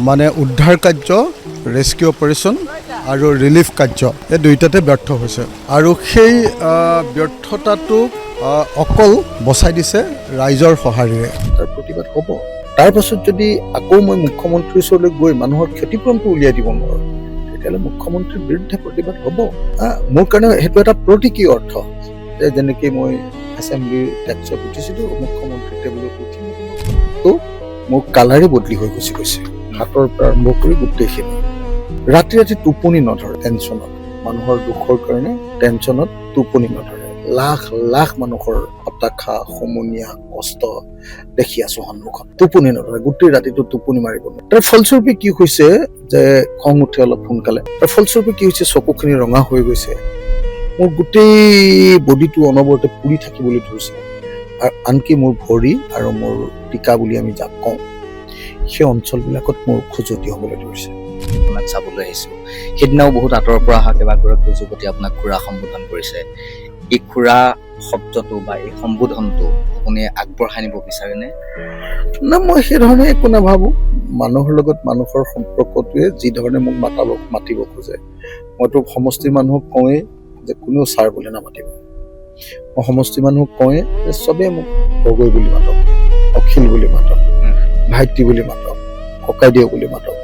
মানে উদ্ধাৰ কাৰ্য, ৰেস্কিউ অপাৰেশ্যন আৰু ৰিলিফ কাৰ্য এই দুইটাতে ব্যৰ্থ হৈছে আৰু সেই ব্যৰ্থতাটোক অকল বচাই দিছে ৰাইজৰ সঁহাৰিৰে। তাৰ প্ৰতিবাদ হ'ব। তাৰ পাছত যদি আকৌ মই মুখ্যমন্ত্ৰীৰ ওচৰলৈ গৈ মানুহৰ ক্ষতিপূৰণটো উলিয়াই দিব নোৱাৰোঁ, তেতিয়াহ'লে মুখ্যমন্ত্ৰীৰ বিৰুদ্ধে প্ৰতিবাদ হ'ব। মোৰ কাৰণে সেইটো এটা প্ৰতীকী অৰ্থ যে যেনেকৈ মই এছেম্বলিৰ টেক্সত উঠিছিলোঁ, মুখ্যমন্ত্ৰীৰ টেবুলত উঠি তো মোৰ কালাৰে বদলি হৈ গুচি গৈছে, হাতৰ পৰা আৰম্ভ কৰি গোটেইখিনি। ৰাতি ৰাতি টোপনি নধৰে টেনশ্যনত, মানুহৰ দুখৰ কাৰণে টেনশ্যনত টোপনি নধৰে। লাখ লাখ মানুহৰ হতাশা, সমনীয়া, কষ্ট দেখি আছো সন্মুখত, টোপনি নধৰে, গোটেই ৰাতিটো টোপনি মাৰিব নোৱাৰে। তাৰ ফলস্বৰূপে কি হৈছে যে খং উঠে অলপ সোনকালে। তাৰ ফলস্বৰূপে কি হৈছে, চকুখিনি ৰঙা হৈ গৈছে, মোৰ গোটেই বডিটো অনবৰতে পুৰি থাকিবলৈ ধৰিছে। আৰু আনকি মোৰ ভৰি আৰু মোৰ টিকা বুলি আমি যাক কওঁ, সেই অঞ্চলবিলাকত মোৰ খজুৱতি হ'বলৈ ধৰিছে। আপোনাক চাবলৈ আহিছোঁ, সেইদিনাও বহুত আঁতৰৰ পৰা অহা কেইবাগৰাকী যুৱতী আপোনাক খুৰা সম্বোধন কৰিছে। এই খুৰা শব্দটো বা এই সম্বোধনটো আপুনি আগবঢ়াই নিব বিচাৰেনে? না, মই সেই ধৰণে একো নাভাবোঁ। মানুহৰ লগত মানুহৰ সম্পৰ্কটোৱে যি ধৰণে মোক মাতিব খোজে, মইতো সমষ্টিৰ মানুহক কওঁৱেই যে কোনেও ছাৰ বুলি নামাতিব। মই সমষ্টিৰ মানুহক কওঁৱেই যে চবেই মোক গগৈ বুলি মাতক, অখিল বুলি মাতক, ভাইটি বুলি মাতক, ককাইদেউ বুলি মাতক,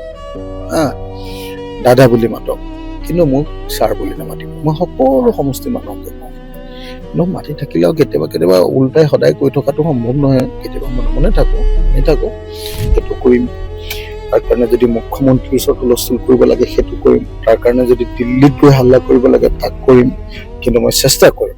দাদা বুলি মাতক, কিন্তু মোক ছাৰ বুলি নামাতিব। মই সকলো সমষ্টিৰ মানুহকে কওঁ। কিন্তু মাতি থাকিলেও কেতিয়াবা কেতিয়াবা উল্টাই সদায় কৈ থকাটো সম্ভৱ নহয়। কেতিয়াবা মনে মনে থাকোঁ, সেইটো কৰিম। তাৰ কাৰণে যদি মুখ্যমন্ত্ৰীৰ ওচৰত হুলস্থুল কৰিব লাগে সেইটো কৰিম। তাৰ কাৰণে যদি দিল্লীত গৈ হাল্লা কৰিব লাগে তাক কৰিম, কিন্তু মই চেষ্টা কৰিম।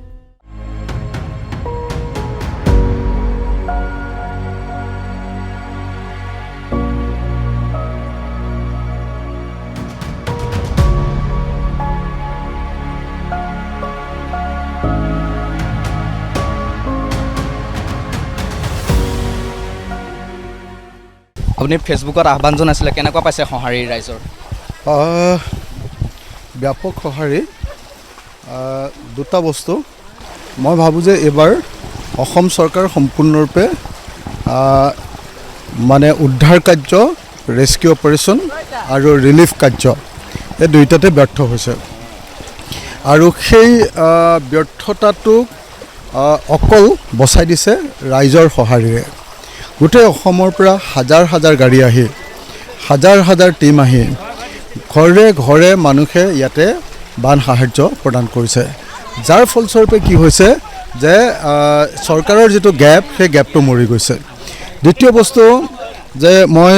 আপুনি ফেচবুকত আহ্বান জনাইছিলে, কেনেকুৱা পাইছে সঁহাৰি ৰাইজৰ? ব্যাপক সঁহাৰি। দুটা বস্তু মই ভাবোঁ যে এইবাৰ অসম চৰকাৰ সম্পূৰ্ণৰূপে মানে উদ্ধাৰ কাৰ্য, ৰেস্কিউ অপাৰেশ্যন আৰু ৰিলিফ কাৰ্য এই দুইটাতে ব্যৰ্থ হৈছে আৰু সেই ব্যৰ্থতাটোক অকল বচাই দিছে ৰাইজৰ সঁহাৰিৰে। গোটেই অসমৰ পৰা হাজাৰ হাজাৰ গাড়ী আহি, হাজাৰ হাজাৰ টীম আহি ঘৰে ঘৰে মানুহে ইয়াতে বান সাহাৰ্য প্ৰদান কৰিছে, যাৰ ফলস্বৰূপে কি হৈছে যে চৰকাৰৰ যিটো গেপ, সেই গেপটো মৰি গৈছে। দ্বিতীয় বস্তু যে মই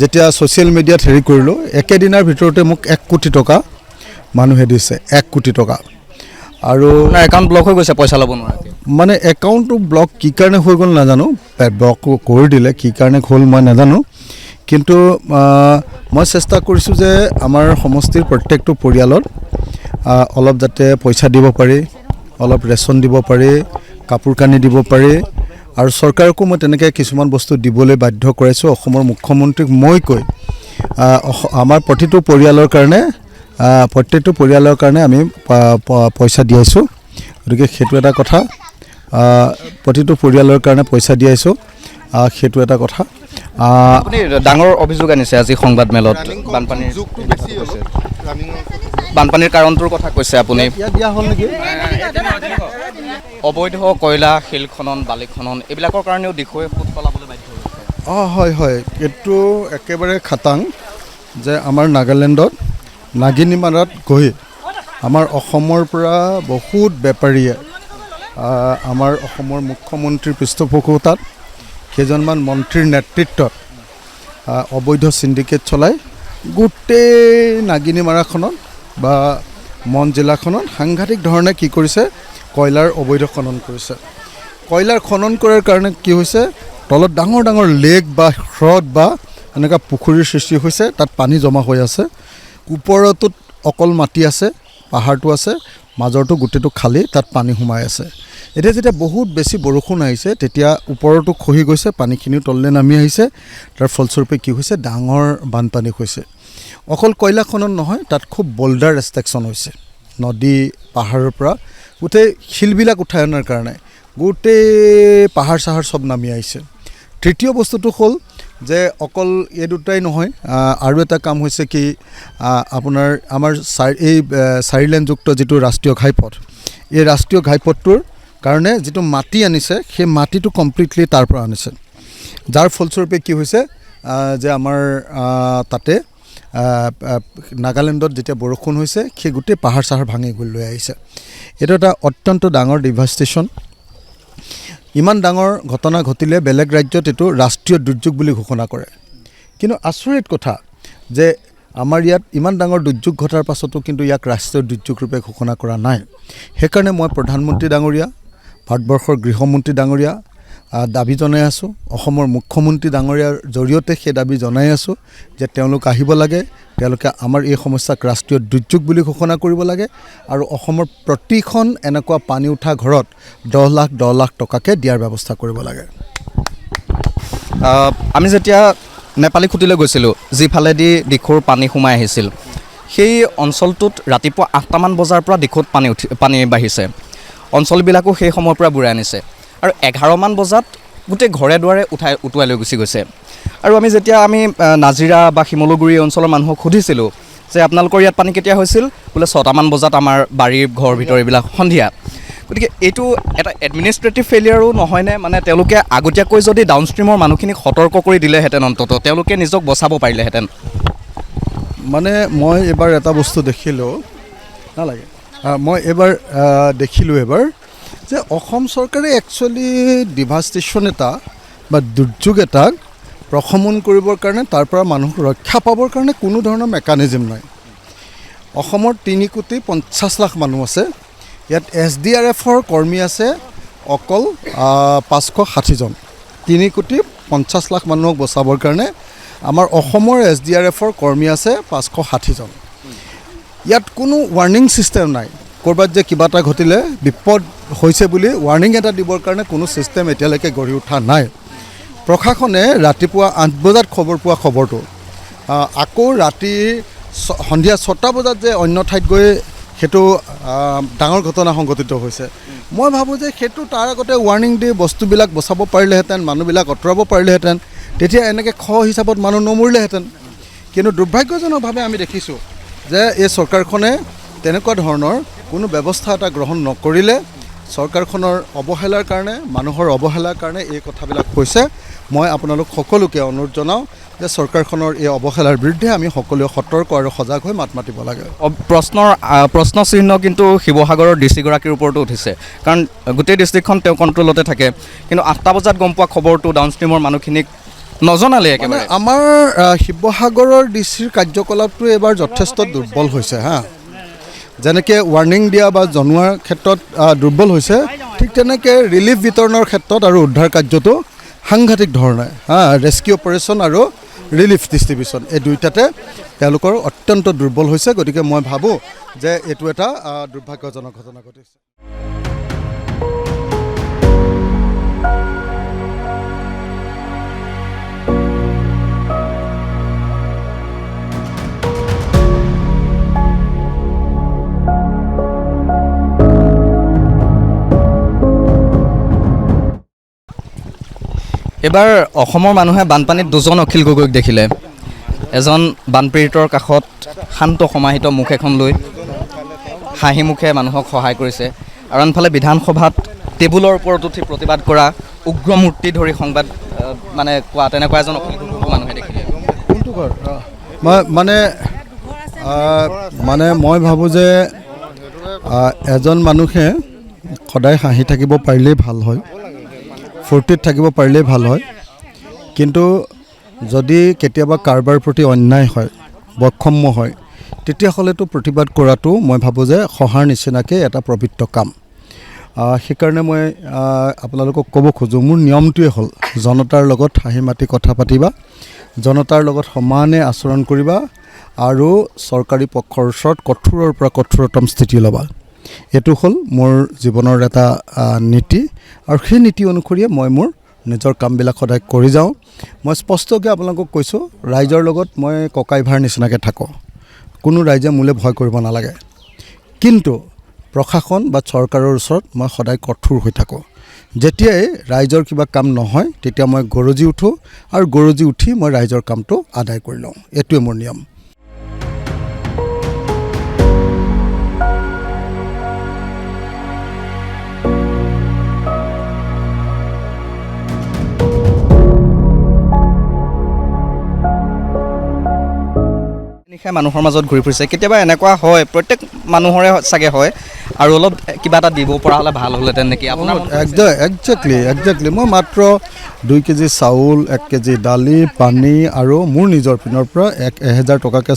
যেতিয়া ছ'চিয়েল মিডিয়াত হেৰি কৰিলোঁ, একেদিনাৰ ভিতৰতে মোক 1 কোটি টকা মানুহে দিছে, 1 কোটি টকা। আৰু একাউণ্ট ব্লক হৈ গৈছে, পইচা ল'ব নোৱাৰে। মানে একাউণ্টটো ব্লক কি কাৰণে হৈ গ'ল নাজানো, ব্লক কৰি দিলে, কি কাৰণে হ'ল মই নাজানো। কিন্তু মই চেষ্টা কৰিছোঁ যে আমাৰ সমষ্টিৰ প্ৰত্যেকটো পৰিয়ালত অলপ যাতে পইচা দিব পাৰি, অলপ ৰেচন দিব পাৰি, কাপোৰ কানি দিব পাৰি। আৰু চৰকাৰকো মই তেনেকৈ কিছুমান বস্তু দিবলৈ বাধ্য কৰাইছোঁ। অসমৰ মুখ্যমন্ত্ৰীক মই কৈ আমাৰ প্ৰতিটো পৰিয়ালৰ কাৰণে আমি পইচা দি আছোঁ। গতিকে সেইটো এটা কথা, প্ৰতিটো পৰিয়ালৰ কাৰণে পইচা দি আছোঁ, সেইটো এটা কথা। আপুনি ডাঙৰ অভিযোগ আনিছে আজি সংবাদ মেলত, বানপানীৰ কাৰণটোৰ কথা কৈছে আপুনি। দিয়া হ'ল নেকি? অবৈধ কয়লা, শিল খনন, বালি খনন এইবিলাকৰ কাৰণেও দিশৈ সোঁত সলাবলৈ বাধ্য হৈছে। হয়, এইটো একেবাৰে খাটাং যে আমাৰ নাগালেণ্ডত নাগিনীমাৰাত গৈ আমাৰ অসমৰ পৰা বহুত বেপাৰীয়ে আমাৰ অসমৰ মুখ্যমন্ত্ৰীৰ পৃষ্ঠপোষকতাত কেইজনমান মন্ত্ৰীৰ নেতৃত্বত অবৈধ চিণ্ডিকেট চলাই গোটেই নাগিনীমাৰাখনত বা মন জিলাখনত সাংঘাতিক ধৰণে কি কৰিছে, কয়লাৰ অবৈধ খনন কৰিছে। কয়লাৰ খনন কৰাৰ কাৰণে কি হৈছে, তলত ডাঙৰ ডাঙৰ লেক বা হ্ৰদ বা এনেকুৱা পুখুৰীৰ সৃষ্টি হৈছে, তাত পানী জমা হৈ আছে। ওপৰটোত অকল মাটি আছে, পাহাৰটো আছে, মাজৰটো গোটেইটো খালী, তাত পানী সোমাই আছে। এতিয়া যেতিয়া বহুত বেছি বৰষুণ আহিছে, তেতিয়া ওপৰতো খহি গৈছে, পানীখিনিও তললৈ নামি আহিছে। তাৰ ফলস্বৰূপে কি হৈছে, ডাঙৰ বানপানী হৈছে। অকল কয়লা খনন নহয়, তাত খুব বল্ডাৰ ৰেষ্ট্ৰিকশ্যন হৈছে। নদী পাহাৰৰ পৰা গোটেই শিলবিলাক উঠাই অনাৰ কাৰণে গোটেই পাহাৰ চাহাৰ চব নামি আহিছে। তৃতীয় বস্তুটো হ'ল যে অকল এই দুটাই নহয়, আৰু এটা কাম হৈছে কি আপোনাৰ আমাৰ এই 4 লেনযুক্ত যিটো ৰাষ্ট্ৰীয় ঘাইপথ, এই ৰাষ্ট্ৰীয় ঘাইপথটোৰ কাৰণে যিটো মাটি আনিছে সেই মাটিটো কমপ্লিটলি তাৰ পৰা আনিছে, যাৰ ফলস্বৰূপে কি হৈছে যে আমাৰ তাতে নাগালেণ্ডত যেতিয়া বৰষুণ হৈছে সেই গোটেই পাহাৰ চাহাৰ ভাঙি লৈ আহিছে। এইটো এটা অত্যন্ত ডাঙৰ ডিভাষ্টেশ্যন। ইমান ডাঙৰ ঘটনা ঘটিলে বেলেগ ৰাজ্যত এইটো ৰাষ্ট্ৰীয় দুৰ্যোগ বুলি ঘোষণা কৰে, কিন্তু আচৰিত কথা যে আমাৰ ইয়াত ইমান ডাঙৰ দুৰ্যোগ ঘটাৰ পাছতো কিন্তু ইয়াক ৰাষ্ট্ৰীয় দুৰ্যোগ ৰূপে ঘোষণা কৰা নাই। সেইকাৰণে মই প্ৰধানমন্ত্ৰী ডাঙৰীয়া, ভাৰতবৰ্ষৰ গৃহমন্ত্ৰী ডাঙৰীয়া দাবী জনাই আছোঁ, অসমৰ মুখ্যমন্ত্ৰী ডাঙৰীয়াৰ জৰিয়তে সেই দাবী জনাই আছোঁ যে তেওঁলোক আহিব লাগে, তেওঁলোকে আমাৰ এই সমস্যাক ৰাষ্ট্ৰীয় দুৰ্যোগ বুলি ঘোষণা কৰিব লাগে আৰু অসমৰ প্ৰতিখন এনেকুৱা পানী উঠা ঘৰত 10 লাখ টকাকৈ দিয়াৰ ব্যৱস্থা কৰিব লাগে। আমি যেতিয়া নেপালী খুঁটিলৈ গৈছিলোঁ, যিফালেদি দিখৌৰ পানী সোমাই আহিছিল, সেই অঞ্চলটোত ৰাতিপুৱা 8টামান বজাৰ পৰা দিখৌত পানী বাঢ়িছে। অঞ্চলবিলাকো সেই সময়ৰ পৰা বুৰাই আনিছে আৰু 11মান বজাত গোটেই ঘৰে দুৱাৰে উটুৱাই লৈ গুচি গৈছে। আৰু যেতিয়া আমি নাজিৰা বা শিমলুগুৰি অঞ্চলৰ মানুহক সুধিছিলোঁ যে আপোনালোকৰ ইয়াত পানী কেতিয়া হৈছিল, বোলে 6টামান বজাত আমাৰ বাৰীৰ ঘৰ ভিতৰ এইবিলাক সন্ধিয়া। গতিকে এইটো এটা এডমিনিষ্ট্ৰেটিভ ফেইলিয়াৰো নহয়নে? মানে তেওঁলোকে আগতীয়াকৈ যদি ডাউনষ্ট্ৰীমৰ মানুহখিনিক সতৰ্ক কৰি দিলেহেঁতেন, অন্ততঃ তেওঁলোকে নিজক বচাব পাৰিলেহেঁতেন। মানে মই এবাৰ এটা বস্তু দেখিলোঁ, নালাগে, মই এবাৰ দেখিলোঁ যে অসম চৰকাৰে একচুৱেলি ডিভাষ্টেশ্যন এটা বা দুৰ্যোগ এটাক প্ৰশমন কৰিবৰ কাৰণে, তাৰ পৰা মানুহক ৰক্ষা পাবৰ কাৰণে কোনো ধৰণৰ মেকানিজম নাই। অসমৰ 3,50,00,000 মানুহ আছে, ইয়াত SDRFৰ কৰ্মী আছে অকল 560জন। 3,50,00,000 মানুহক বচাবৰ কাৰণে আমাৰ অসমৰ SDRFৰ কৰ্মী আছে 560জন। ইয়াত কোনো ৱাৰ্ণিং ছিষ্টেম নাই। ক'ৰবাত যে কিবা এটা ঘটিলে বিপদ হৈছে বুলি ৱাৰ্ণিং এটা দিবৰ কাৰণে কোনো ছিষ্টেম এতিয়ালৈকে গঢ়ি উঠা নাই। প্ৰশাসনে ৰাতিপুৱা 8 বজাত খবৰ পোৱা খবৰটো আকৌ ৰাতি সন্ধিয়া 6টা বজাত যে অন্য ঠাইত গৈ সেইটো ডাঙৰ ঘটনা সংঘটিত হৈছে। মই ভাবোঁ যে সেইটো তাৰ আগতে ৱাৰ্ণিং দি বস্তুবিলাক বচাব পাৰিলেহেঁতেন, মানুহবিলাক আঁতৰাব পাৰিলেহেঁতেন, তেতিয়া এনেকৈ হিচাপত মানুহ নমৰিলেহেঁতেন। কিন্তু দুৰ্ভাগ্যজনকভাৱে আমি দেখিছোঁ যে এই চৰকাৰখনে তেনেকুৱা ধৰণৰ কোনো ব্যৱস্থা এটা গ্ৰহণ নকৰিলে। চৰকাৰখনৰ অৱহেলাৰ কাৰণে, মানুহৰ অৱহেলাৰ কাৰণে এই কথাবিলাক হৈছে। মই আপোনালোক সকলোকে অনুৰোধ জনাওঁ যে চৰকাৰখনৰ এই অৱহেলাৰ বিৰুদ্ধে আমি সকলোৱে সতৰ্ক আৰু সজাগ হৈ মাত মাতিব লাগে। প্ৰশ্ন চিহ্ন কিন্তু শিৱসাগৰৰ ডিচিগৰাকীৰ ওপৰতো উঠিছে, কাৰণ গোটেই ডিষ্ট্ৰিক্টখন তেওঁ কণ্ট্ৰলতে থাকে, কিন্তু 8টা বজাত গম পোৱা খবৰটো ডাউনষ্ট্ৰীমৰ মানুহখিনিক নজনালে একেবাৰে। আমাৰ শিৱসাগৰৰ ডিচিৰ কাৰ্যকলাপটো এইবাৰ যথেষ্ট দুৰ্বল হৈছে। যেনেকৈ ৱাৰ্ণিং দিয়া বা জনোৱাৰ ক্ষেত্ৰত দুৰ্বল হৈছে, ঠিক তেনেকৈ ৰিলিফ বিতৰণৰ ক্ষেত্ৰত আৰু উদ্ধাৰ কাৰ্যটো সাংঘাতিক ধৰণে ৰেস্কিউ অপাৰেশ্যন আৰু ৰিলিফ ডিষ্ট্ৰিবিউশ্যন, এই দুয়োটাতে তেওঁলোকৰ অত্যন্ত দুৰ্বল হৈছে। গতিকে মই ভাবোঁ যে এইটো এটা দুৰ্ভাগ্যজনক ঘটনা ঘটিছে। এইবাৰ অসমৰ মানুহে বানপানীত 2জন অখিল গগৈক দেখিলে। এজন বানপীড়িতৰ কাষত শান্ত সমাহিত মুখ এখন লৈ হাঁহি মুখে মানুহক সহায় কৰিছে, আৰু আনফালে বিধানসভাত টেবুলৰ ওপৰত উঠি প্ৰতিবাদ কৰা, উগ্ৰ মূৰ্তি ধৰি সংবাদ মানে কোৱা তেনেকুৱা এজন অখিল গগৈক মানুহে দেখিলে। কোনটো ঘৰ? মানে মই ভাবোঁ যে এজন মানুহে সদায় হাঁহি থাকিব পাৰিলেই ভাল হয়, ফূৰ্তিত থাকিব পাৰিলেই ভাল হয়, কিন্তু যদি কেতিয়াবা কাৰোবাৰ প্ৰতি অন্যায় হয়, বৈষম্য হয়, তেতিয়াহ'লেতো প্ৰতিবাদ কৰাটো মই ভাবোঁ যে সহাৰ নিচিনাকৈ এটা পবিত্ৰ কাম। সেইকাৰণে মই আপোনালোকক ক'ব খোজোঁ, মোৰ নিয়মটোৱে হ'ল জনতাৰ লগত হাঁহি মাতি কথা পাতিবা, জনতাৰ লগত সমানে আচৰণ কৰিবা আৰু চৰকাৰী পক্ষৰ ওচৰত কঠোৰৰ পৰা কঠোৰতম স্থিতি ল'বা। এইটো হ'ল মোৰ জীৱনৰ এটা নীতি, আৰু সেই নীতি অনুসৰিয়ে মই মোৰ নিজৰ কামবিলাক সদায় কৰি যাওঁ। মই স্পষ্টকৈ আপোনালোকক কৈছোঁ, ৰাইজৰ লগত মই ককাই ভাইৰ নিচিনাকৈ থাকোঁ, কোনো ৰাইজে মোলৈ ভয় কৰিব নালাগে। কিন্তু প্ৰশাসন বা চৰকাৰৰ ওচৰত মই সদায় কঠোৰ হৈ থাকোঁ। যেতিয়াই ৰাইজৰ কিবা কাম নহয় তেতিয়া মই গৰজি উঠোঁ আৰু গৰজি উঠি মই ৰাইজৰ কামটো আদায় কৰি লওঁ। এইটোৱে মোৰ নিয়ম। নিশাই মানুহৰ মাজত ঘূৰি ফুৰিছে। কেতিয়াবা এনেকুৱা হয়, প্ৰত্যেক মানুহৰে চাগে হয়, আৰু অলপ কিবা এটা দিব পৰা হ'লে ভাল হ'লহেঁতেন নেকি আপোনাৰ? একজেক্টলি মই মাত্ৰ 2 কেজি চাউল, 1 কেজি দালি, পানী আৰু মোৰ নিজৰ পিনৰ পৰা 1000 টকাকৈ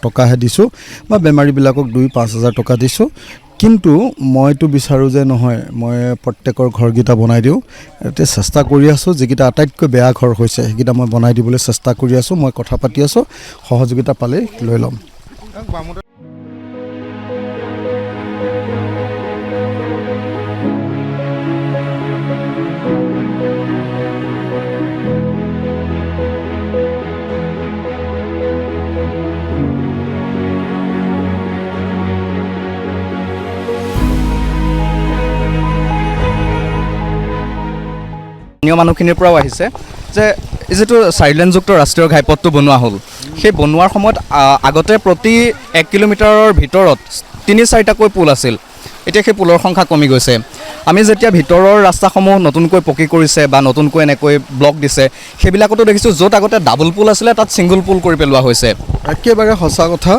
টকাহে দিছোঁ, বা বেমাৰীবিলাকক 2-5 হাজাৰ টকা দিছোঁ। কিন্তু মইতো বিচাৰোঁ যে নহয়, মই প্ৰত্যেকৰ ঘৰকেইটা বনাই দিওঁ। এতিয়া চেষ্টা কৰি আছোঁ, যিকেইটা আটাইতকৈ বেয়া ঘৰ হৈছে সেইকেইটা মই বনাই দিবলৈ চেষ্টা কৰি আছোঁ। মই কথা পাতি আছোঁ, সহযোগিতা পালেই লৈ ল'ম। স্থানীয় মানুহখিনিৰ পৰাও আহিছে যে যিটো 4 লেনযুক্ত ৰাষ্ট্ৰীয় ঘাইপথটো বনোৱা হ'ল, সেই বনোৱাৰ সময়ত আগতে প্ৰতি 1 কিলোমিটাৰৰ ভিতৰত 3-4টাকৈ পুল আছিল। এতিয়া সেই পুলৰ সংখ্যা কমি গৈছে। আমি যেতিয়া ভিতৰৰ ৰাস্তাসমূহ নতুনকৈ পকী কৰিছে বা নতুনকৈ এনেকৈ ব্লক দিছে, সেইবিলাকতো দেখিছোঁ য'ত আগতে ডাবল পুল আছিলে তাত ছিংগুল পুল কৰি পেলোৱা হৈছে। একেবাৰে সঁচা কথা।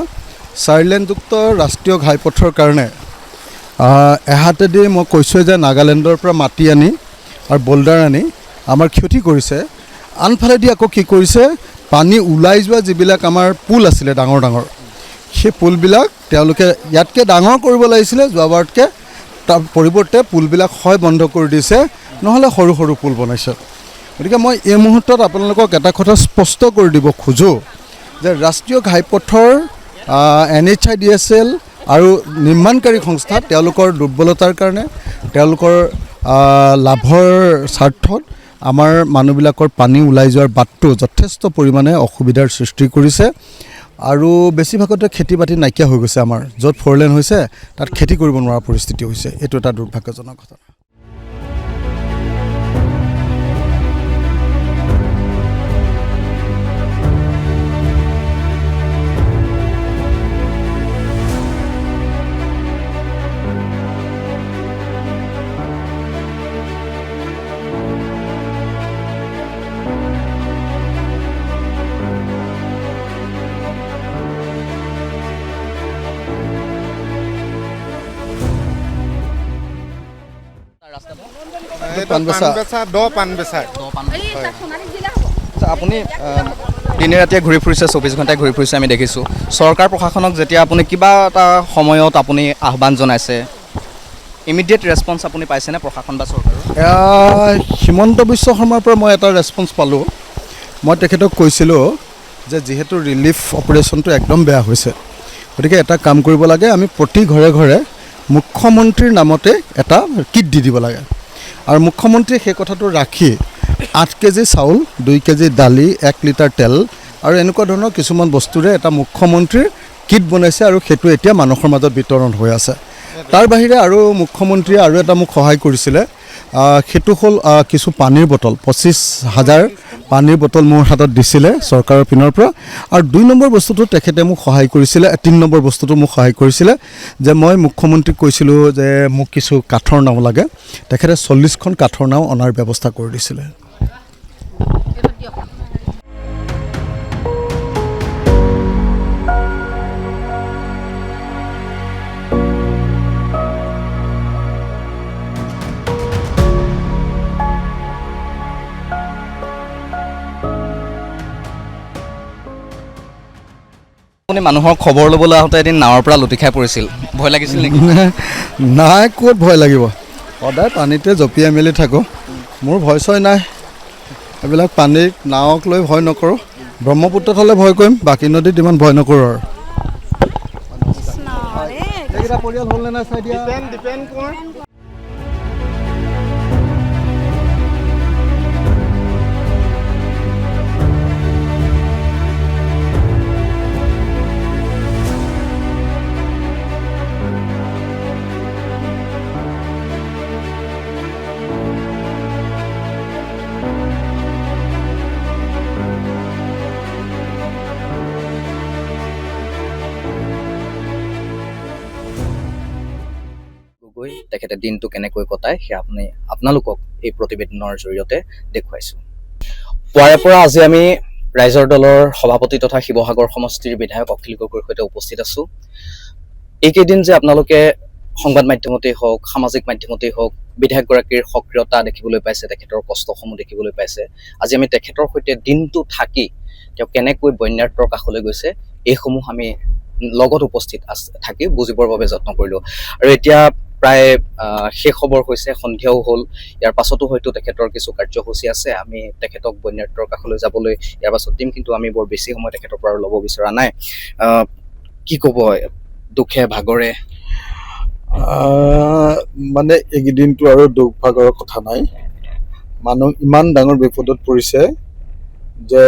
4 লেনযুক্ত ৰাষ্ট্ৰীয় ঘাইপথৰ কাৰণে এহাতেদি মই কৈছোঁ যে নাগালেণ্ডৰ পৰা মাটি আনি আৰু বল্ডাৰ আনি আমাৰ ক্ষতি কৰিছে। আনফালেদি আকৌ কি কৰিছে, পানী ওলাই যোৱা যিবিলাক আমাৰ পুল আছিলে ডাঙৰ ডাঙৰ, সেই পুলবিলাক তেওঁলোকে ইয়াতকৈ ডাঙৰ কৰিব লাগিছিলে যোৱাবাৰতকৈ, তাৰ পৰিৱৰ্তে পুলবিলাক বন্ধ কৰি দিছে, নহ'লে সৰু সৰু পুল বনাইছে। গতিকে মই এই মুহূৰ্তত আপোনালোকক এটা কথা স্পষ্ট কৰি দিব খোজোঁ যে ৰাষ্ট্ৰীয় ঘাইপথৰ NHIDCL আৰু নিৰ্মাণকাৰী সংস্থা তেওঁলোকৰ দুৰ্বলতাৰ কাৰণে, তেওঁলোকৰ লাভৰ স্বাৰ্থত আমাৰ মানুহবিলাকৰ পানী ওলাই যোৱাৰ বাটটো যথেষ্ট পৰিমাণে অসুবিধাৰ সৃষ্টি কৰিছে। আৰু বেছিভাগতে খেতি বাতি নাইকিয়া হৈ গৈছে। আমাৰ য'ত 4 লেন হৈছে তাত খেতি কৰিব নোৱাৰা পৰিস্থিতি হৈছে। এইটো এটা দুৰ্ভাগ্যজনক ঘটনা। আপুনি দিনে ৰাতিয়ে ঘূৰি ফুৰিছে, 24 ঘণ্টাই ঘূৰি ফুৰিছে, আমি দেখিছোঁ। চৰকাৰ প্ৰশাসনক যেতিয়া আপুনি কিবা এটা সময়ত আপুনি আহ্বান জনাইছে, ইমিডিয়েট ৰেছপন্স আপুনি পাইছেনে প্ৰশাসন বা চৰকাৰৰ? হিমন্ত বিশ্ব শৰ্মাৰ পৰা মই এটা ৰেছপন্স পালোঁ। মই তেখেতক কৈছিলোঁ যে যিহেতু ৰিলিফ অপাৰেশ্যনটো একদম বেয়া হৈছে, গতিকে এটা কাম কৰিব লাগে, আমি প্ৰতি ঘৰে ঘৰে মুখ্যমন্ত্ৰীৰ নামতে এটা কিট দি দিব লাগে। আৰু মুখ্যমন্ত্ৰীয়ে সেই কথাটো ৰাখি 8 কেজি চাউল, 2 কেজি দালি, 1 লিটাৰ তেল আৰু এনেকুৱা ধৰণৰ কিছুমান বস্তুৰে এটা মুখ্যমন্ত্ৰীৰ কিট বনাইছে, আৰু সেইটো এতিয়া মানুহৰ মাজত বিতৰণ হৈ আছে। তাৰ বাহিৰে আৰু মুখ্যমন্ত্ৰীয়ে আৰু এটা মোক সহায় কৰিছিলে, সেইটো হ'ল কিছু পানীৰ বটল, 25,000 পানীৰ বটল মোৰ হাতত দিছিলে চৰকাৰৰ পিনৰ পৰা। আৰু 2 নম্বৰ বস্তুটো তেখেতে মোক সহায় কৰিছিলে, 3 নম্বৰ বস্তুটো মোক সহায় কৰিছিলে যে মই মুখ্যমন্ত্ৰীক কৈছিলোঁ যে মোক কিছু কাঠৰ নাও লাগে, তেখেতে 40খন কাঠৰ নাও অনাৰ ব্যৱস্থা কৰি দিছিলে। আপুনি মানুহৰ খবৰ ল'বলৈ আহোঁতে এদিন নাৱৰ পৰা লুটি খাই পৰিছিল, ভয় লাগিছিল নেকি? নাই, ক'ত ভয় লাগিব, সদায় পানীতে জঁপিয়াই মেলি থাকোঁ, মোৰ ভয় চয় নাই। এইবিলাক পানীত নাৱক লৈ ভয় নকৰোঁ। ব্ৰহ্মপুত্ৰত হ'লে ভয় কৰিম, বাকী নদীত ইমান ভয় নকৰোঁ। আৰু এইকেইটা পৰিয়াল হ'লনে নাই চাই দিয়া। কেনেকৈ তেখেতে দিনটো কেনেকৈ কটায় সেয়া আপোনালোকক এই প্ৰতিবেদনৰ জৰিয়তে দেখুৱাইছোঁ। পুৱাৰে পৰা আজি আমি ৰাইজৰ দলৰ সভাপতি তথা শিৱসাগৰ সমষ্টিৰ বিধায়ক অখিল গগৈৰ সৈতে উপস্থিত আছোঁ। এইকেইদিন যে আপোনালোকে সংবাদ মাধ্যমতেই হওক, সামাজিক মাধ্যমতেই হওক, বিধায়কগৰাকীৰ সক্ৰিয়তা দেখিবলৈ পাইছে, তেখেতৰ কষ্টসমূহ দেখিবলৈ পাইছে। আজি আমি তেখেতৰ সৈতে দিনটো থাকি তেওঁ কেনেকৈ বন্যাৰ্তৰ কাষলৈ গৈছে এইসমূহ আমি লগত উপস্থিত থাকি বুজিবৰ বাবে যত্ন কৰিলোঁ। আৰু এতিয়া প্ৰায় শেষ খবৰ হৈছে, সন্ধিয়াও হ'ল। ইয়াৰ পাছতো হয়তো তেখেতৰ কিছু কাৰ্যসূচী আছে। আমি তেখেতক বন্যাৰ্তৰ কাষলৈ যাবলৈ ইয়াৰ পাছত দিম, কিন্তু আমি বৰ বেছি সময় তেখেতৰ পৰা ল'ব বিচৰা নাই। কি ক'ব দুখে ভাগৰে? মানে এইকেইদিনটো আৰু দুখ ভাগৰৰ কথা নাই। মানুহ ইমান ডাঙৰ বিপদত পৰিছে যে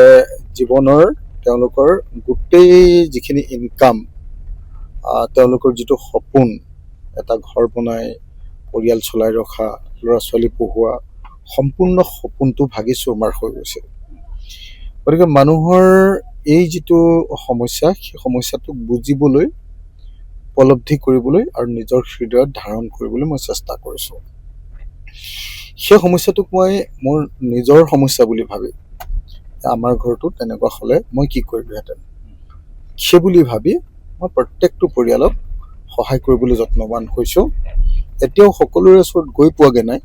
জীৱনৰ তেওঁলোকৰ গোটেই যিখিনি ইনকাম, তেওঁলোকৰ যিটো সপোন, এটা ঘৰ বনাই পৰিয়াল চলাই ৰখা, ল'ৰা ছোৱালী পঢ়োৱা, সম্পূৰ্ণ সপোনটো ভাগি চুৰমাৰ হৈ গৈছে। গতিকে মানুহৰ এই যিটো সমস্যা, সেই সমস্যাটোক বুজিবলৈ, উপলব্ধি কৰিবলৈ আৰু নিজৰ হৃদয়ত ধাৰণ কৰিবলৈ মই চেষ্টা কৰিছোঁ। সেই সমস্যাটোক মই মোৰ নিজৰ সমস্যা বুলি ভাবি, আমাৰ ঘৰটো তেনেকুৱা হ'লে মই কি কৰিলোহেঁতেন, সেই বুলি ভাবি মই প্ৰত্যেকটো পৰিয়ালক সহায় কৰিবলৈ যত্নৱান হৈছোঁ। এতিয়াও সকলোৰে ওচৰত গৈ পোৱাগৈ নাই,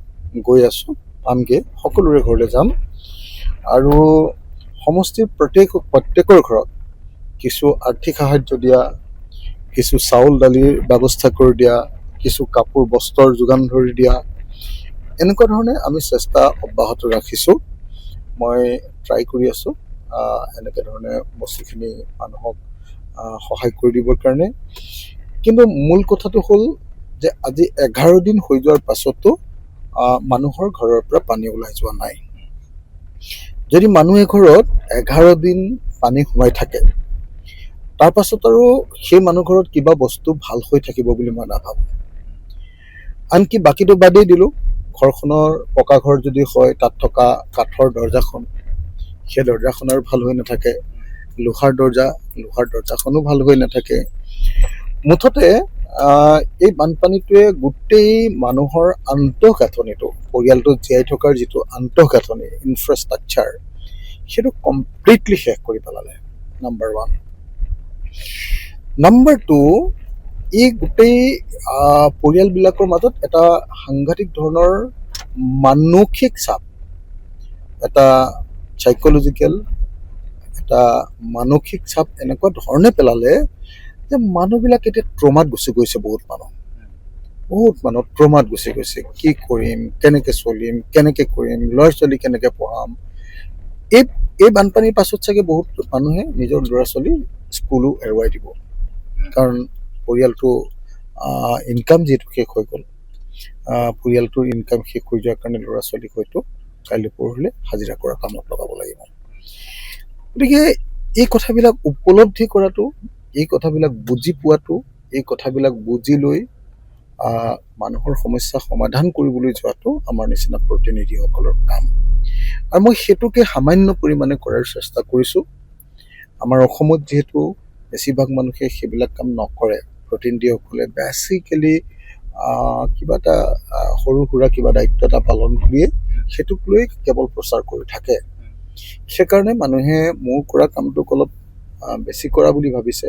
গৈ আছোঁ, পামগৈ, সকলোৰে ঘৰলৈ যাম। আৰু সমষ্টিৰ প্ৰত্যেকৰ ঘৰত কিছু আৰ্থিক সাহাৰ্য দিয়া, কিছু চাউল দালিৰ ব্যৱস্থা কৰি দিয়া, কিছু কাপোৰ বস্ত্ৰৰ যোগান ধৰি দিয়া, এনেকুৱা ধৰণে আমি চেষ্টা অব্যাহত ৰাখিছোঁ। মই ট্ৰাই কৰি আছোঁ এনেকৈ ধৰণে বস্তুখিনি মানুহক সহায় কৰি দিবৰ কাৰণে। কিন্তু মূল কথাটো হ'ল যে আজি 11 দিন হৈ যোৱাৰ পাছতো মানুহৰ ঘৰৰ পৰা পানী ওলাই যোৱা নাই। যদি মানুহ এঘৰত 11 দিন পানী সোমাই থাকে, তাৰ পাছত আৰু সেই মানুহ ঘৰত কিবা বস্তু ভাল হৈ থাকিব বুলি মই নাভাবোঁ। আনকি বাকীটো বাদেই দিলোঁ, ঘৰখনৰ পকা ঘৰ যদি হয়, তাত থকা কাঠৰ দৰ্জাখন, সেই দৰ্জাখন আৰু ভাল হৈ নাথাকে। লোহাৰ দৰ্জাখনো ভাল হৈ নাথাকে। মুঠতে এই বানপানীটোৱে গোটেই মানুহৰ আন্তঃগাঁথনিটো, পৰিয়ালটো জীয়াই থকাৰ যিটো আন্তঃগাঁথনি, ইনফ্ৰাষ্ট্ৰাকচাৰ, সেইটো কমপ্লিটলি শেষ কৰি পেলালে। নাম্বাৰ 1। নাম্বাৰ 2, এই গোটেই পৰিয়ালবিলাকৰ মাজত এটা সাংঘাতিক ধৰণৰ মানসিক চাপ, এটা চাইক'লজিকেল, এটা মানসিক চাপ এনেকুৱা ধৰণে পেলালে যে মানুহবিলাক এতিয়া ট্ৰমাত গুচি গৈছে। বহুত মানুহ ট্ৰমাত গুচি গৈছে। কি কৰিম, কেনেকৈ চলিম, কেনেকৈ কৰিম, ল'ৰা ছোৱালী কেনেকৈ পঢ়াম। এই বানপানীৰ পাছত চাগে বহুত মানুহে নিজৰ ল'ৰা ছোৱালী স্কুলো এৰুৱাই দিব, কাৰণ পৰিয়ালটো ইনকাম যিহেতু শেষ হৈ গ'ল। পৰিয়ালটোৰ ইনকাম শেষ হৈ যোৱাৰ কাৰণে ল'ৰা ছোৱালীক হয়তো কাইলৈ পৰহিলৈ হাজিৰা কৰা কামত লগাব লাগিব। গতিকে এই কথাবিলাক উপলব্ধি কৰাটো, এই কথাবিলাক বুজি পোৱাটো, এই কথাবিলাক বুজি লৈ মানুহৰ সমস্যা সমাধান কৰিবলৈ যোৱাটো আমাৰ নিচিনা প্ৰতিনিধিসকলৰ কাম। আৰু মই সেইটোকে সামান্য পৰিমাণে কৰাৰ চেষ্টা কৰিছোঁ। আমাৰ অসমত যিহেতু বেছিভাগ মানুহে সেইবিলাক কাম নকৰে, প্ৰতিনিধিসকলে বেছিকেলি কিবা এটা সৰু সুৰা কিবা দায়িত্ব এটা পালন কৰিয়ে সেইটোক লৈ কেৱল প্ৰচাৰ কৰি থাকে। সেইকাৰণে মানুহে মোৰ কৰা কামটোক অলপ বেছি কৰা বুলি ভাবিছে,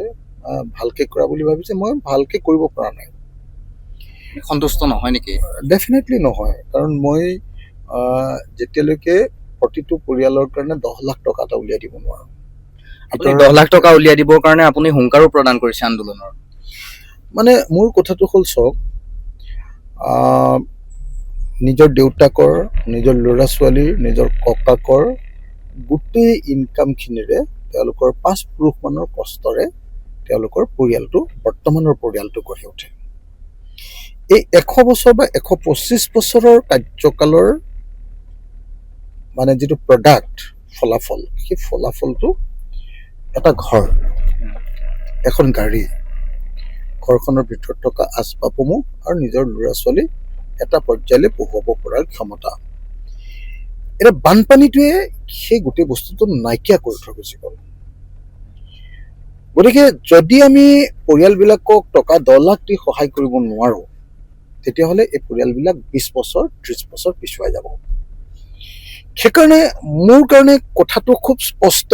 ভালকৈ কৰা বুলি ভাবিছে। মই ভালকৈ কৰিব পৰা নাই। সন্তুষ্ট নহয় নেকি? ডেফিনেটলি নহয়, কাৰণ মই যেতিয়ালৈকে প্ৰতিটো পৰিয়ালৰ কাৰণে 10 লাখ টকা এটা উলিয়াই দিব নোৱাৰোঁ। 10 লাখ টকা উলিয়াই দিবৰ কাৰণে আপুনি হুংকাৰো প্ৰদান কৰিছে আন্দোলনৰ। মানে মোৰ কথাটো হ'ল, চাওক, নিজৰ দেউতাকৰ, নিজৰ ল'ৰা ছোৱালীৰ, নিজৰ ককাকৰ গোটেই ইনকামখিনিৰে, তেওঁলোকৰ 5 পুৰুষমানৰ কষ্টৰে তেওঁলোকৰ পৰিয়ালটো, বৰ্তমানৰ পৰিয়ালটো গঢ়ি উঠে। এই 100 বছৰ বা 125 বছৰৰ কাৰ্যকালৰ মানে যিটো প্ৰডাক্ট, ফলাফল, সেই ফলাফলটো এটা ঘৰ, এখন গাড়ী, ঘৰখনৰ ভিতৰত থকা আচবাবসমূহ আৰু নিজৰ ল'ৰা ছোৱালী এটা পৰ্যায়লৈ পঢ়ুৱাব পৰাৰ ক্ষমতা। এতিয়া বানপানীটোৱে সেই গোটেই বস্তুটো নাইকিয়া কৰি থৈ গুচি গ'ল। গতিকে যদি আমি পৰিয়ালবিলাকক টকা 10 লাখ দি সহায় কৰিব নোৱাৰোঁ, তেতিয়াহ'লে এই পৰিয়ালবিলাক 20 বছৰ 30 বছৰ পিছুৱাই যাব। সেইকাৰণে মোৰ কাৰণে কথাটো খুব স্পষ্ট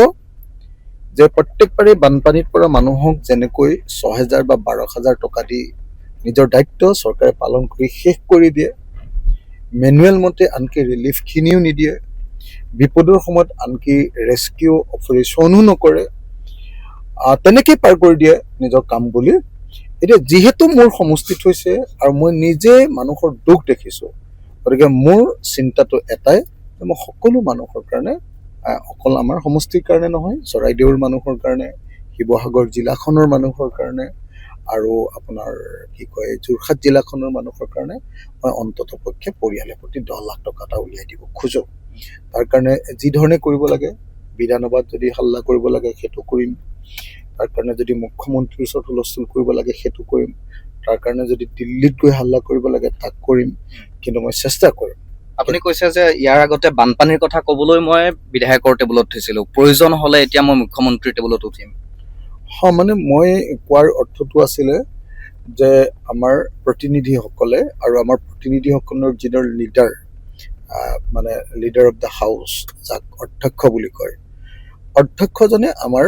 যে প্ৰত্যেকবাৰে বানপানীৰ পৰা মানুহক যেনেকৈ 6,000 বা 12,000 টকা দি নিজৰ দায়িত্ব চৰকাৰে পালন কৰি শেষ কৰি দিয়ে, মেনুৱেল মতে আনকি ৰিলিফখিনিও নিদিয়ে, বিপদৰ সময়ত আনকি ৰেস্কিউ অপাৰেশ্যনো নকৰে, তেনেকেই পাৰ কৰি দিয়ে নিজৰ কাম বুলি। এতিয়া যিহেতু মোৰ সমষ্টিত হৈছে আৰু মই নিজে মানুহৰ দুখ দেখিছোঁ, গতিকে মোৰ চিন্তাটো এটাই যে মই সকলো মানুহৰ কাৰণে, অকল আমাৰ সমষ্টিৰ কাৰণে নহয়, চৰাইদেউৰ মানুহৰ কাৰণে, শিৱসাগৰ জিলাখনৰ মানুহৰ কাৰণে আৰু আপোনাৰ কি কয় যোৰহাট জিলাখনৰ মানুহৰ কাৰণে মই অন্ততঃ পক্ষে পৰিয়ালৰ প্ৰতি 10 লাখ টকা এটা উলিয়াই দিব খোজোঁ। তাৰ কাৰণে যি ধৰণে কৰিব লাগে, বিধানসভাত যদি হাল্লা কৰিব লাগে সেইটো কৰিম, তাৰ কাৰণে যদি মুখ্যমন্ত্ৰীৰ ওচৰত হুলস্থুল কৰিব লাগে সেইটো কৰিম, তাৰ কাৰণে যদি দিল্লীত গৈ হাল্লা কৰিব লাগে তাক কৰিম, কিন্তু মই চেষ্টা কৰিম। আপুনি কৈছে যে ইয়াৰ আগতে বানপানীৰ কথা ক'বলৈ মই বিধায়কৰ টেবুলত উঠিছিলোঁ, প্ৰয়োজন হ'লে এতিয়া মই মুখ্যমন্ত্ৰীৰ টেবুলত উঠিম। মানে মই কোৱাৰ অৰ্থটো আছিলে যে আমাৰ প্ৰতিনিধিসকলে আৰু আমাৰ প্ৰতিনিধিসকলৰ যিজন লিডাৰ, মানে লিডাৰ অফ দ্য হাউচ, যাক অধ্যক্ষ বুলি কয়, অধ্যক্ষজনে আমাৰ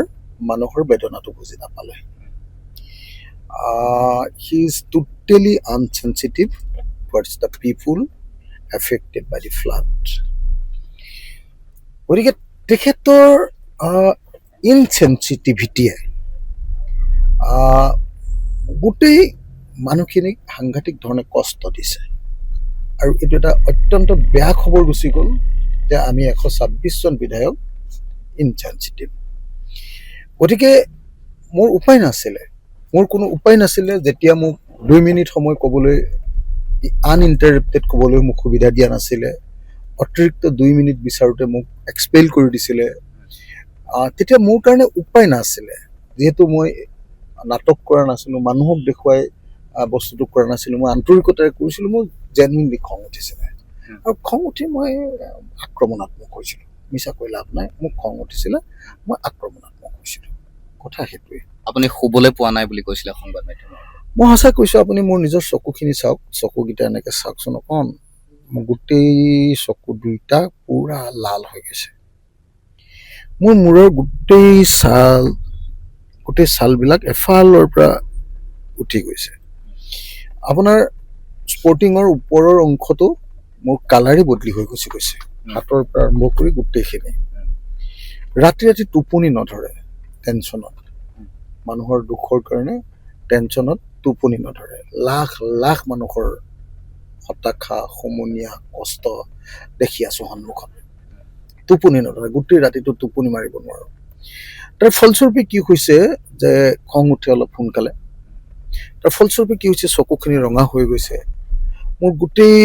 মানুহৰ বেদনাটো বুজি নাপালে। He is totally unsensitive towards the people affected by the flood. গতিকে তেখেতৰ ইনচেনচিটিভিটিয়ে গোটেই মানুহখিনিক সাংঘাতিক ধৰণে কষ্ট দিছে আৰু এইটো এটা অত্যন্ত বেয়া খবৰ গুচি গ'ল যে আমি 126জন বিধায়ক ইনচেনচিটিভ। গতিকে মোৰ কোনো উপায় নাছিলে যেতিয়া মোক 2 মিনিট সময় ক'বলৈ, আনইণ্টাৰেপ্টেড ক'বলৈ মোক সুবিধা দিয়া নাছিলে, অতিৰিক্ত 2 মিনিট বিচাৰোঁতে মোক এক্সপেল কৰি দিছিলে, তেতিয়া মোৰ কাৰণে উপায় নাছিলে। যিহেতু মই নাটক কৰা নাছিলোঁ, মানুহক দেখুৱাই বস্তুটো কৰা নাছিলোঁ, মই আন্তৰিকতাৰে কৰিছিলোঁ, মোৰ জেনুইনলি খং উঠিছিলে আৰু খং উঠি মই আক্ৰমণাত্মক হৈছিলোঁ। মিছা কৈ লাভ নাই, মোক খং উঠিছিলে, মই আক্ৰমণাত্মক হৈছিলোঁ। কথা সেইটোৱে। আপুনি শুবলৈ পোৱা নাই বুলি কৈছিলে সংবাদ মাধ্যমত। মই সঁচা কৈছোঁ, আপুনি মোৰ নিজৰ চকুখিনি চাওক, চকুকেইটা এনেকৈ চাওকচোন অকণ, মোৰ গোটেই চকু দুইটা পুৰা লাল হৈ গৈছে। মোৰ মূৰৰ গোটেই ছালবিলাক এফালৰ পৰা উঠি গৈছে। আপোনাৰ স্পৰ্টিঙৰ ওপৰৰ অংশটো মোৰ কালাৰে বদলি হৈ গুচি গৈছে, হাতৰ পৰা আৰম্ভ কৰি গোটেইখিনি। ৰাতি টোপনি নধৰে টেনশ্যনত, মানুহৰ দুখৰ কাৰণে টেনশ্যনত টোপনি নধৰে। লাখ লাখ মানুহৰ হতাশা, সমনীয়া, কষ্ট দেখি আছোঁ সন্মুখত, টোপনি নধৰে, গোটেই ৰাতিটো টোপনি মাৰিব নোৱাৰোঁ। তাৰ ফলস্বৰূপে কি হৈছে যে খং উঠে অলপ সোনকালে, তাৰ ফলস্বৰূপে কি হৈছে চকুখিনি ৰঙা হৈ গৈছে, মোৰ গোটেই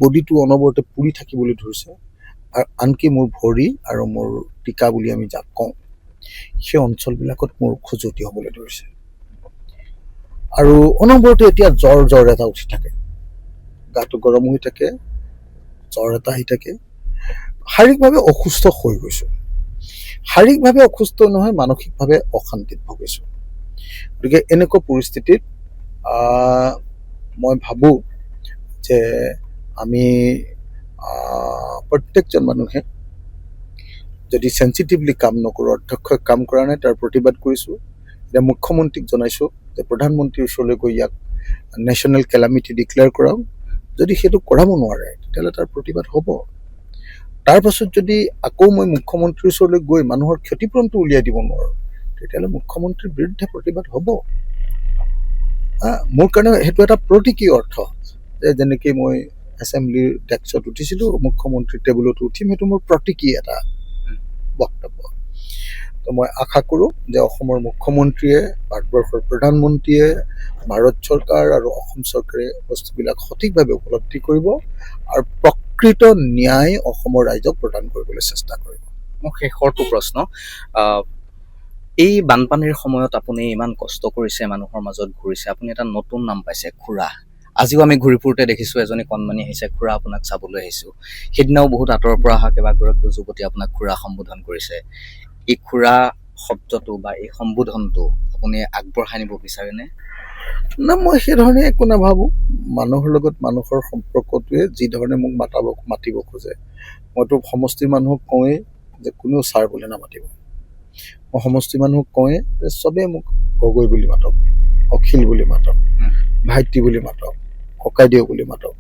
বডিটো অনবৰতে পুৰি থাকিবলৈ ধৰিছে, আৰু আনকি মোৰ ভৰি আৰু মোৰ টিকা বুলি আমি যাক কওঁ সেই অঞ্চলবিলাকত মোৰ খজুৱতি হ'বলৈ ধৰিছে, আৰু অনবৰতে এতিয়া জ্বৰ এটা উঠি থাকে, গাটো গৰম হৈ থাকে, জ্বৰ এটা আহি থাকে। শাৰীৰিকভাৱে অসুস্থ হৈ গৈছোঁ, শাৰীৰিকভাৱে অসুস্থ নহয়, মানসিকভাৱে অশান্তিত ভুগিছোঁ। গতিকে এনেকুৱা পৰিস্থিতিত মই ভাবোঁ যে আমি প্ৰত্যেকজন মানুহে যদি চেনচিটিভলি কাম নকৰোঁ, অধ্যক্ষই কাম কৰা নাই তাৰ প্ৰতিবাদ কৰিছোঁ। এতিয়া মুখ্যমন্ত্ৰীক জনাইছোঁ যে প্ৰধানমন্ত্ৰীৰ ওচৰলৈ গৈ ইয়াক নেশ্যনেল কেলামিটি ডিক্লেয়াৰ কৰাওক। যদি সেইটো কৰাব নোৱাৰে তেতিয়াহ'লে তাৰ প্ৰতিবাদ হ'ব। তাৰ পাছত যদি আকৌ মই মুখ্যমন্ত্ৰীৰ ওচৰলৈ গৈ মানুহৰ ক্ষতিপূৰণটো উলিয়াই দিব নোৱাৰোঁ তেতিয়াহ'লে মুখ্যমন্ত্ৰীৰ বিৰুদ্ধে প্ৰতিবাদ হ'ব। মোৰ কাৰণে সেইটো এটা প্ৰতীকী অৰ্থ যে যেনেকৈ মই এছেম্বলিৰ ডেস্কত উঠিছিলোঁ, মুখ্যমন্ত্ৰীৰ টেবুলত উঠিম, সেইটো মোৰ প্ৰতীকী এটা বক্তব্য। তো মই আশা কৰোঁ যে অসমৰ মুখ্যমন্ত্ৰীয়ে, ভাৰতবৰ্ষৰ প্ৰধানমন্ত্ৰীয়ে, ভাৰত চৰকাৰ আৰু অসম চৰকাৰে বস্তুবিলাক সঠিকভাৱে উপলব্ধি কৰিব আৰু প্ৰকৃত ন্যায় অসমৰ ৰাইজক প্ৰদান কৰিবলৈ চেষ্টা কৰিব। মোৰ শেষৰটো প্ৰশ্ন, এই বানপানীৰ সময়ত আপুনি ইমান কষ্ট কৰিছে, মানুহৰ মাজত ঘূৰিছে, আপুনি এটা নতুন নাম পাইছে, খুৰা। আজিও আমি ঘূৰি ফুৰোতে দেখিছোঁ এজনী কণমানি আহিছে, খুৰা আপোনাক চাবলৈ আহিছোঁ। সেইদিনাও বহুত আঁতৰৰ পৰা অহা কেইবাগৰাকীও যুৱতী আপোনাক খুৰা সম্বোধন কৰিছে। এই খুৰা শব্দটো বা এই সম্বোধনটো আপুনি আগবঢ়াই নিব বিচাৰেনে? না মই সেইধৰণে একো নাভাবোঁ। মানুহৰ লগত মানুহৰ সম্পৰ্কটোৱে যিধৰণে মোক মাতিব খোজে, মইতো সমষ্টিৰ মানুহক কওঁৱেই যে কোনেও ছাৰ বুলি নামাতিব। মই সমষ্টিৰ মানুহক কওঁৱেই যে চবেই মোক গগৈ বুলি মাতক, অখিল বুলি মাতক, ভাইটি বুলি মাতক, ককাইদেউ বুলি মাতক,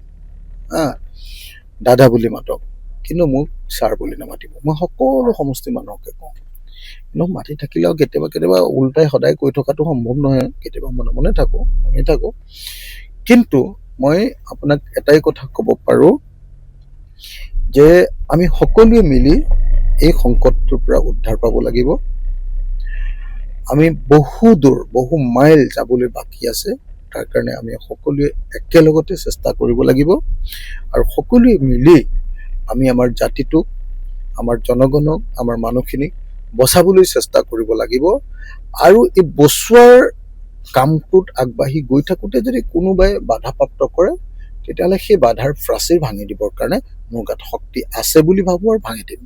দাদা বুলি মাতক, কিন্তু মোক ছাৰ বুলি নামাতিব। মই সকলো সমষ্টিৰ মানুহকে কওঁ। কিন্তু মাতি থাকিলেও কেতিয়াবা ওলোটাই সদায় কৈ থকাটো সম্ভৱ নহয়, কেতিয়াবা মনে মনে থাকোঁ। কিন্তু মই আপোনাক এটাই কথা ক'ব পাৰোঁ যে আমি সকলোৱে মিলি এই সংকটটোৰ পৰা উদ্ধাৰ পাব লাগিব। আমি বহু মাইল যাবলৈ বাকী আছে। তাৰ কাৰণে আমি সকলোৱে একেলগতে চেষ্টা কৰিব লাগিব আৰু সকলোৱে মিলি আমি আমাৰ জাতিটোক, আমাৰ জনগণক, আমাৰ মানুহখিনিক বচাবলৈ চেষ্টা কৰিব লাগিব। আৰু এই বচোৱাৰ কামটোত আগবাঢ়ি গৈ থাকোঁতে যদি কোনোবাই বাধাপ্ৰাপ্ত কৰে, তেতিয়াহ'লে সেই বাধাৰ প্ৰাচীৰ ভাঙি দিবৰ কাৰণে মোৰ গাত শক্তি আছে বুলি ভাবোঁ আৰু ভাঙি দিম।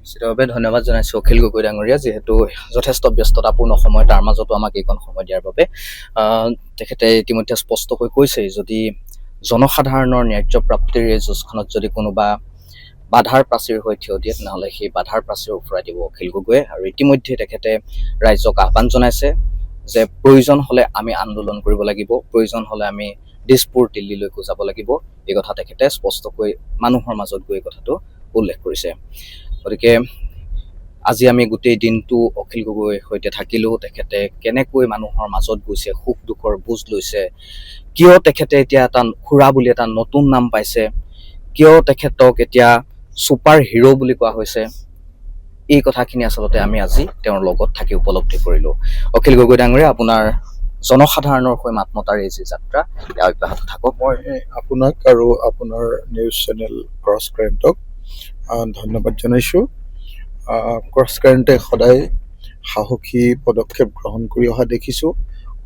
নিশ্চিতভাৱে ধন্যবাদ জনাইছোঁ অখিল গগৈ ডাঙৰীয়া, যিহেতু যথেষ্ট ব্যস্ততাপূৰ্ণ সময়, তাৰ মাজতো আমাক এইকণ সময় দিয়াৰ বাবে। তেখেতে ইতিমধ্যে স্পষ্টকৈ কৈছেই, যদি জনসাধাৰণৰ ন্যায্য প্ৰাপ্তিৰ এই যুঁজখনত যদি কোনোবা বাধাৰ প্ৰাচীৰ হৈ থিয় দিয়ে, তেনেহ'লে সেই বাধাৰ প্ৰাচীৰ উফৰাই দিব অখিল গগৈয়ে। আৰু ইতিমধ্যে তেখেতে ৰাইজক আহ্বান জনাইছে যে প্ৰয়োজন হ'লে আমি আন্দোলন কৰিব লাগিব, প্ৰয়োজন হ'লে আমি দিছপুৰ দিল্লীলৈকো যাব লাগিব। এই কথা তেখেতে স্পষ্টকৈ মানুহৰ মাজত গৈ কথাটো উল্লেখ কৰিছে। গতিকে আজি আমি গোটেই দিনটো অখিল গগৈৰ সৈতে থাকিলোঁ। তেখেতে কেনেকৈ মানুহৰ মাজত গৈছে, সুখ দুখৰ বুজ লৈছে, কিয় তেখেতে এতিয়া এটা খুৰা বুলি এটা নতুন নাম পাইছে, কিয় তেখেতক এতিয়া ছুপাৰ হিৰো বুলি কোৱা হৈছে, এই কথাখিনি আচলতে আমি আজি তেওঁৰ লগত থাকি উপলব্ধি কৰিলোঁ। অখিল গগৈ ডাঙৰীয়া, আপোনাৰ জনসাধাৰণৰ হৈ মাত মতাৰ এই যি যাত্ৰা, এয়া অব্যাহত থাকক। মই আপোনাক আৰু আপোনাৰ নিউজ চেনেল ক্ৰছ কাৰেণ্টক ধন্যবাদ জনাইছোঁ। ক্ৰছ কাৰেণ্টে সদায় সাহসী পদক্ষেপ গ্ৰহণ কৰি অহা দেখিছোঁ,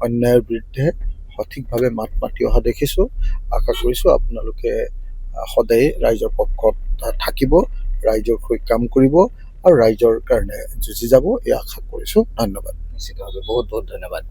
অন্যায়ৰ বিৰুদ্ধে সঠিকভাৱে মাত মাতি অহা দেখিছোঁ। আশা কৰিছোঁ আপোনালোকে সদায় ৰাইজৰ পক্ষত থাকিব, ৰাইজৰ হৈ কাম কৰিব আৰু ৰাইজৰ কাৰণে যুঁজি যাব, এই আশা কৰিছোঁ। ধন্যবাদ। নিশ্চিতভাৱে বহুত ধন্যবাদ।